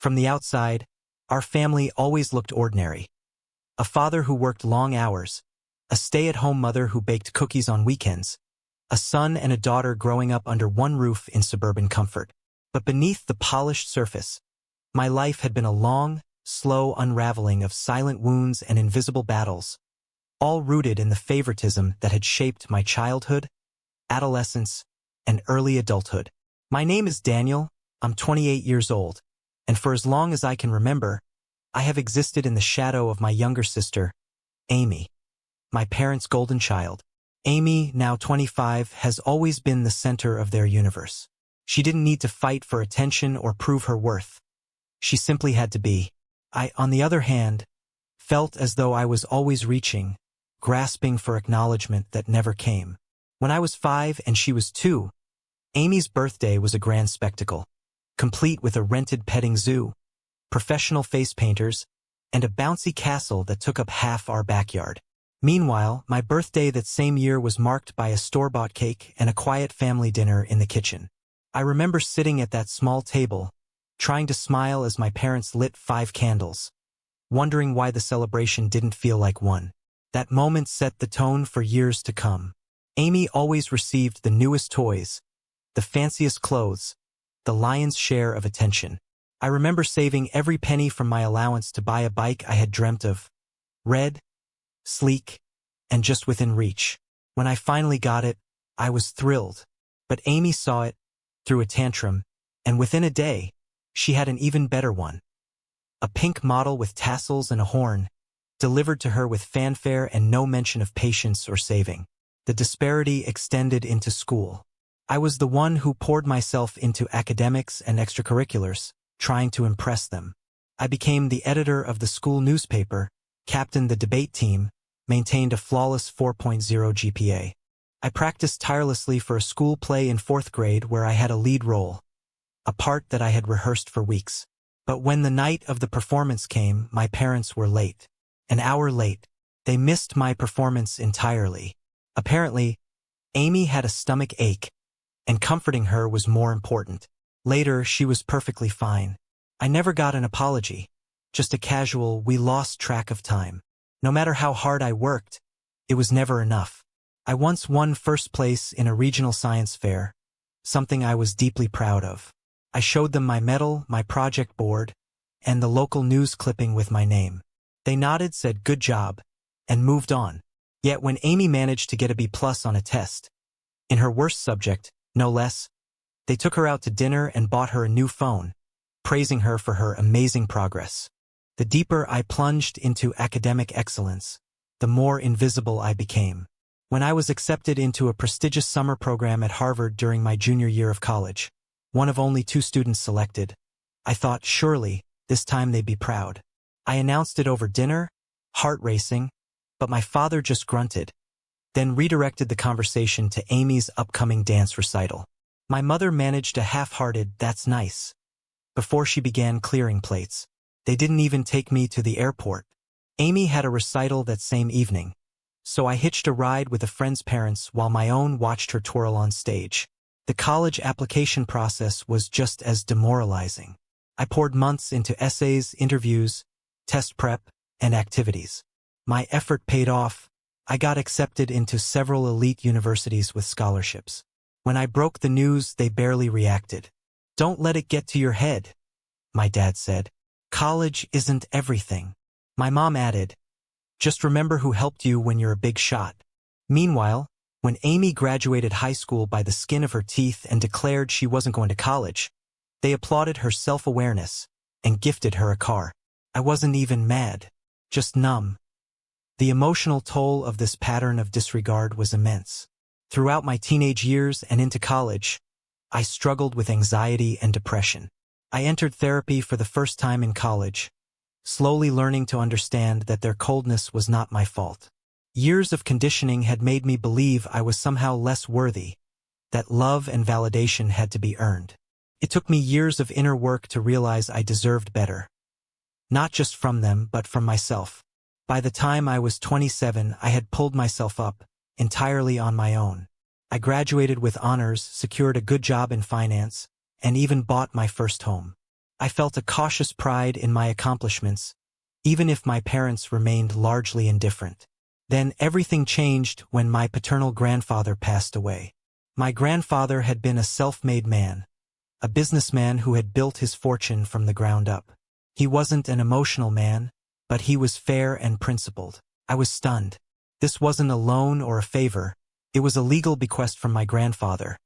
From the outside, our family always looked ordinary. A father who worked long hours, a stay-at-home mother who baked cookies on weekends, a son and a daughter growing up under one roof in suburban comfort. But beneath the polished surface, my life had been a long, slow unraveling of silent wounds and invisible battles, all rooted in the favoritism that had shaped my childhood, adolescence, and early adulthood. My name is Daniel, I'm 28 years old, and for as long as I can remember, I have existed in the shadow of my younger sister, Amy, my parents' golden child. Amy, now 25, has always been the center of their universe. She didn't need to fight for attention or prove her worth. She simply had to be. I, on the other hand, felt as though I was always reaching, grasping for acknowledgement that never came. When I was 5 and she was 2, Amy's birthday was a grand spectacle, complete with a rented petting zoo, professional face painters, and a bouncy castle that took up half our backyard. Meanwhile, my birthday that same year was marked by a store-bought cake and a quiet family dinner in the kitchen. I remember sitting at that small table, trying to smile as my parents lit 5 candles, wondering why the celebration didn't feel like one. That moment set the tone for years to come. Amy always received the newest toys, the fanciest clothes, the lion's share of attention. I remember saving every penny from my allowance to buy a bike I had dreamt of. Red, sleek, and just within reach. When I finally got it, I was thrilled. But Amy saw it, threw a tantrum, and within a day, she had an even better one. A pink model with tassels and a horn, delivered to her with fanfare and no mention of patience or saving. The disparity extended into school. I was the one who poured myself into academics and extracurriculars, trying to impress them. I became the editor of the school newspaper, captained the debate team, maintained a flawless 4.0 GPA. I practiced tirelessly for a school play in 4th grade where I had a lead role, a part that I had rehearsed for weeks. But when the night of the performance came, my parents were late. An hour late. They missed my performance entirely. Apparently, Amy had a stomach ache, and comforting her was more important. Later, she was perfectly fine. I never got an apology, just a casual, "we lost track of time." No matter how hard I worked, it was never enough. I once won 1st place in a regional science fair, something I was deeply proud of. I showed them my medal, my project board, and the local news clipping with my name. They nodded, said good job, and moved on. Yet when Amy managed to get a B+ on a test, in her worst subject, no less, they took her out to dinner and bought her a new phone, praising her for her amazing progress. The deeper I plunged into academic excellence, the more invisible I became. When I was accepted into a prestigious summer program at Harvard during my junior year of college, one of only 2 students selected, I thought, surely, this time they'd be proud. I announced it over dinner, heart racing, but my father just grunted, then redirected the conversation to Amy's upcoming dance recital. My mother managed a half-hearted, "that's nice," before she began clearing plates. They didn't even take me to the airport. Amy had a recital that same evening, so I hitched a ride with a friend's parents while my own watched her twirl on stage. The college application process was just as demoralizing. I poured months into essays, interviews, test prep, and activities. My effort paid off. I got accepted into several elite universities with scholarships. When I broke the news, they barely reacted. "Don't let it get to your head," my dad said. "College isn't everything." My mom added, "Just remember who helped you when you're a big shot." Meanwhile, when Amy graduated high school by the skin of her teeth and declared she wasn't going to college, they applauded her self-awareness and gifted her a car. I wasn't even mad, just numb. The emotional toll of this pattern of disregard was immense. Throughout my teenage years and into college, I struggled with anxiety and depression. I entered therapy for the first time in college, slowly learning to understand that their coldness was not my fault. Years of conditioning had made me believe I was somehow less worthy, that love and validation had to be earned. It took me years of inner work to realize I deserved better. Not just from them, but from myself. By the time I was 27, I had pulled myself up, entirely on my own. I graduated with honors, secured a good job in finance, and even bought my first home. I felt a cautious pride in my accomplishments, even if my parents remained largely indifferent. Then everything changed when my paternal grandfather passed away. My grandfather had been a self-made man, a businessman who had built his fortune from the ground up. He wasn't an emotional man, but he was fair and principled. I was stunned. This wasn't a loan or a favor. It was a legal bequest from my grandfather.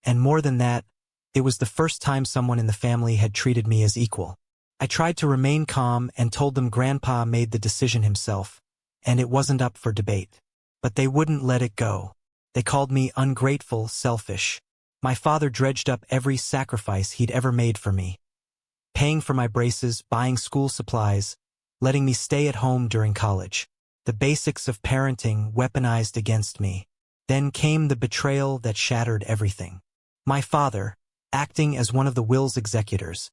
And more than that, it was the first time someone in the family had treated me as equal. I tried to remain calm and told them Grandpa made the decision himself, and it wasn't up for debate. But they wouldn't let it go. They called me ungrateful, selfish. My father dredged up every sacrifice he'd ever made for me. Paying for my braces, buying school supplies, letting me stay at home during college. The basics of parenting weaponized against me. Then came the betrayal that shattered everything. My father, acting as one of the will's executors,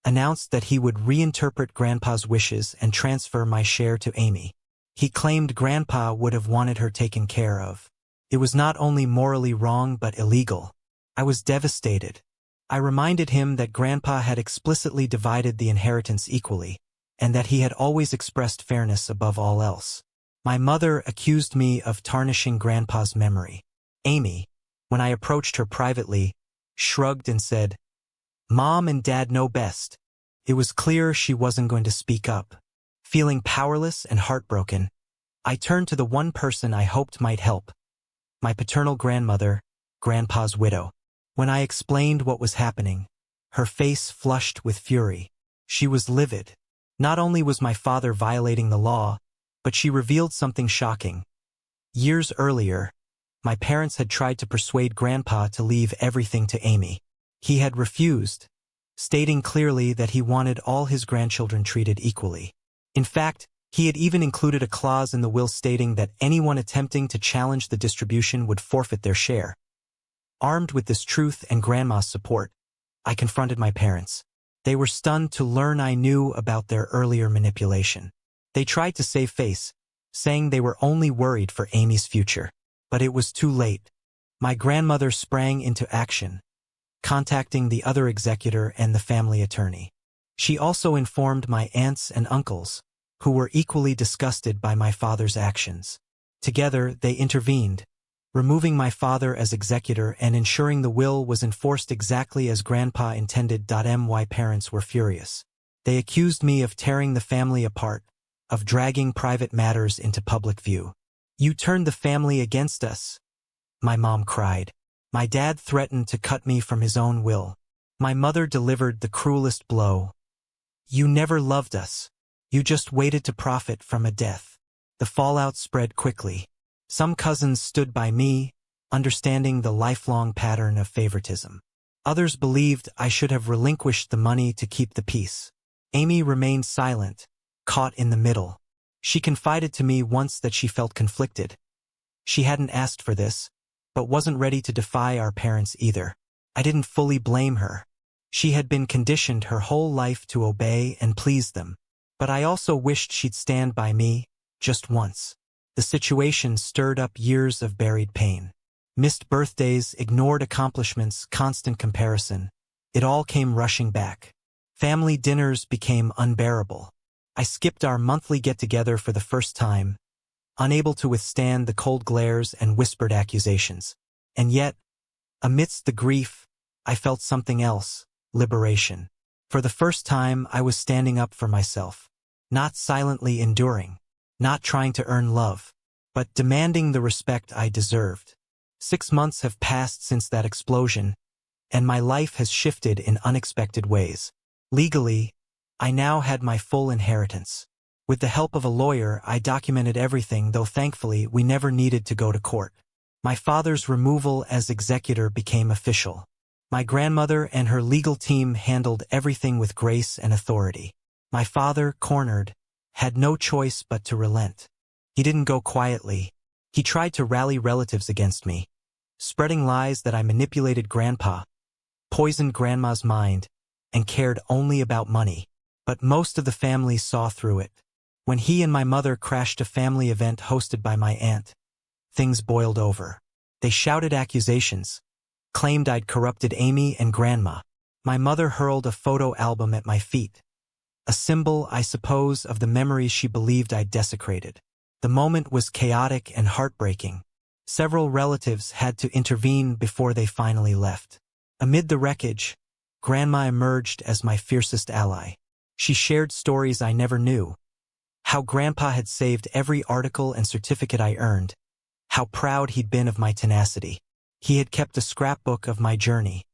announced that he would reinterpret Grandpa's wishes and transfer my share to Amy. He claimed Grandpa would have wanted her taken care of. It was not only morally wrong but illegal. I was devastated. I reminded him that Grandpa had explicitly divided the inheritance equally, and that he had always expressed fairness above all else. My mother accused me of tarnishing Grandpa's memory. Amy, when I approached her privately, shrugged and said, "Mom and Dad know best." It was clear she wasn't going to speak up. Feeling powerless and heartbroken, I turned to the one person I hoped might help, my paternal grandmother, Grandpa's widow. When I explained what was happening, her face flushed with fury. She was livid. Not only was my father violating the law, but she revealed something shocking. Years earlier, my parents had tried to persuade Grandpa to leave everything to Amy. He had refused, stating clearly that he wanted all his grandchildren treated equally. In fact, he had even included a clause in the will stating that anyone attempting to challenge the distribution would forfeit their share. Armed with this truth and Grandma's support, I confronted my parents. They were stunned to learn I knew about their earlier manipulation. They tried to save face, saying they were only worried for Amy's future. But it was too late. My grandmother sprang into action, contacting the other executor and the family attorney. She also informed my aunts and uncles, who were equally disgusted by my father's actions. Together, they intervened, removing my father as executor and ensuring the will was enforced exactly as Grandpa intended. My parents were furious. They accused me of tearing the family apart, of dragging private matters into public view. "You turned the family against us," my mom cried. My dad threatened to cut me from his own will. My mother delivered the cruelest blow. "You never loved us. You just waited to profit from a death." The fallout spread quickly. Some cousins stood by me, understanding the lifelong pattern of favoritism. Others believed I should have relinquished the money to keep the peace. Amy remained silent, caught in the middle. She confided to me once that she felt conflicted. She hadn't asked for this, but wasn't ready to defy our parents either. I didn't fully blame her. She had been conditioned her whole life to obey and please them. But I also wished she'd stand by me, just once. The situation stirred up years of buried pain. Missed birthdays, ignored accomplishments, constant comparison. It all came rushing back. Family dinners became unbearable. I skipped our monthly get-together for the first time, unable to withstand the cold glares and whispered accusations. And yet, amidst the grief, I felt something else, liberation. For the first time, I was standing up for myself, not silently enduring, not trying to earn love, but demanding the respect I deserved. 6 months have passed since that explosion, and my life has shifted in unexpected ways. Legally, I now had my full inheritance. With the help of a lawyer, I documented everything, though thankfully we never needed to go to court. My father's removal as executor became official. My grandmother and her legal team handled everything with grace and authority. My father, cornered, had no choice but to relent. He didn't go quietly. He tried to rally relatives against me, spreading lies that I manipulated Grandpa, poisoned Grandma's mind, and cared only about money. But most of the family saw through it. When he and my mother crashed a family event hosted by my aunt, things boiled over. They shouted accusations, claimed I'd corrupted Amy and Grandma. My mother hurled a photo album at my feet, a symbol, I suppose, of the memories she believed I'd desecrated. The moment was chaotic and heartbreaking. Several relatives had to intervene before they finally left. Amid the wreckage, Grandma emerged as my fiercest ally. She shared stories I never knew. How Grandpa had saved every article and certificate I earned. How proud he'd been of my tenacity. He had kept a scrapbook of my journey,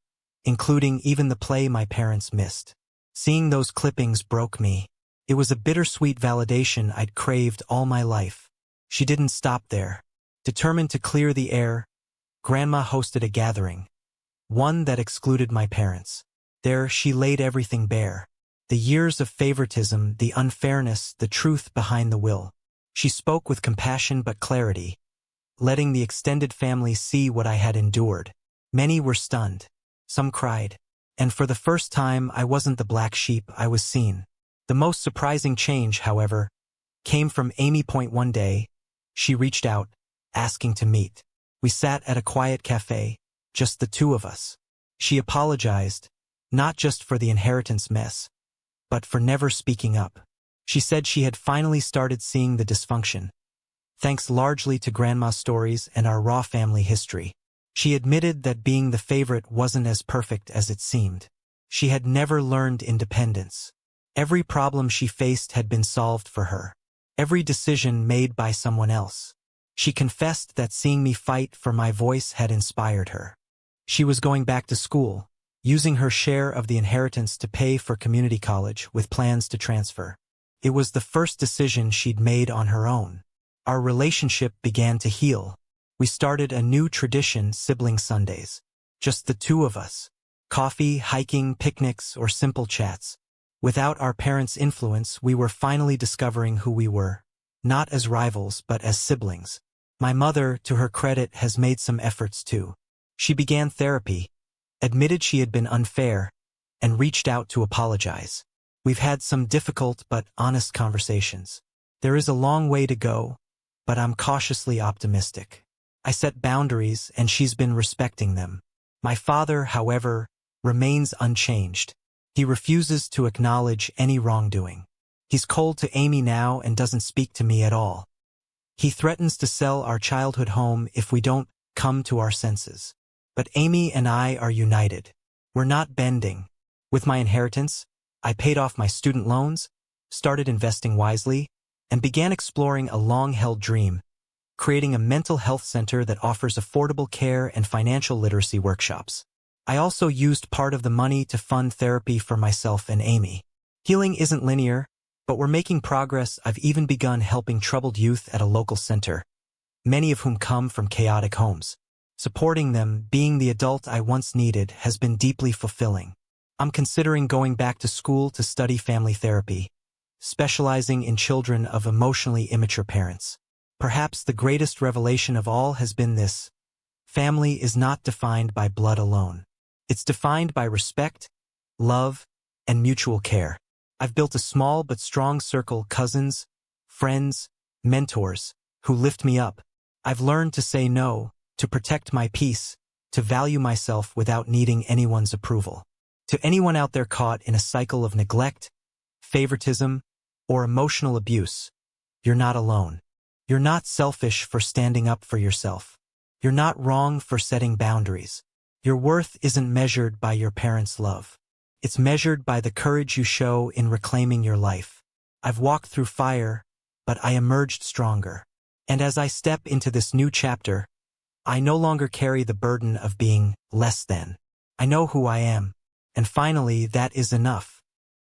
including even the play my parents missed. Seeing those clippings broke me. It was a bittersweet validation I'd craved all my life. She didn't stop there. Determined to clear the air, Grandma hosted a gathering, one that excluded my parents. There she laid everything bare. The years of favoritism, the unfairness, the truth behind the will. She spoke with compassion but clarity, letting the extended family see what I had endured. Many were stunned. Some cried. And for the first time, I wasn't the black sheep, I was seen. The most surprising change, however, came from Amy. One day, she reached out, asking to meet. We sat at a quiet cafe, just the two of us. She apologized, not just for the inheritance mess, but for never speaking up. She said she had finally started seeing the dysfunction, thanks largely to Grandma's stories and our raw family history. She admitted that being the favorite wasn't as perfect as it seemed. She had never learned independence. Every problem she faced had been solved for her. Every decision made by someone else. She confessed that seeing me fight for my voice had inspired her. She was going back to school, using her share of the inheritance to pay for community college with plans to transfer. It was the first decision she'd made on her own. Our relationship began to heal. We started a new tradition, sibling Sundays. Just the two of us. Coffee, hiking, picnics, or simple chats. Without our parents' influence, we were finally discovering who we were. Not as rivals, but as siblings. My mother, to her credit, has made some efforts too. She began therapy, admitted she had been unfair, and reached out to apologize. We've had some difficult but honest conversations. There is a long way to go, but I'm cautiously optimistic. I set boundaries, and she's been respecting them. My father, however, remains unchanged. He refuses to acknowledge any wrongdoing. He's cold to Amy now and doesn't speak to me at all. He threatens to sell our childhood home if we don't come to our senses. But Amy and I are united. We're not bending. With my inheritance, I paid off my student loans, started investing wisely, and began exploring a long-held dream, creating a mental health center that offers affordable care and financial literacy workshops. I also used part of the money to fund therapy for myself and Amy. Healing isn't linear, but we're making progress. I've even begun helping troubled youth at a local center, many of whom come from chaotic homes. Supporting them, being the adult I once needed, has been deeply fulfilling. I'm considering going back to school to study family therapy, specializing in children of emotionally immature parents. Perhaps the greatest revelation of all has been this: family is not defined by blood alone. It's defined by respect, love, and mutual care. I've built a small but strong circle: cousins, friends, mentors, who lift me up. I've learned to say no, to protect my peace, to value myself without needing anyone's approval. To anyone out there caught in a cycle of neglect, favoritism, or emotional abuse, you're not alone. You're not selfish for standing up for yourself. You're not wrong for setting boundaries. Your worth isn't measured by your parents' love. It's measured by the courage you show in reclaiming your life. I've walked through fire, but I emerged stronger. And as I step into this new chapter, I no longer carry the burden of being less than. I know who I am. And finally, that is enough.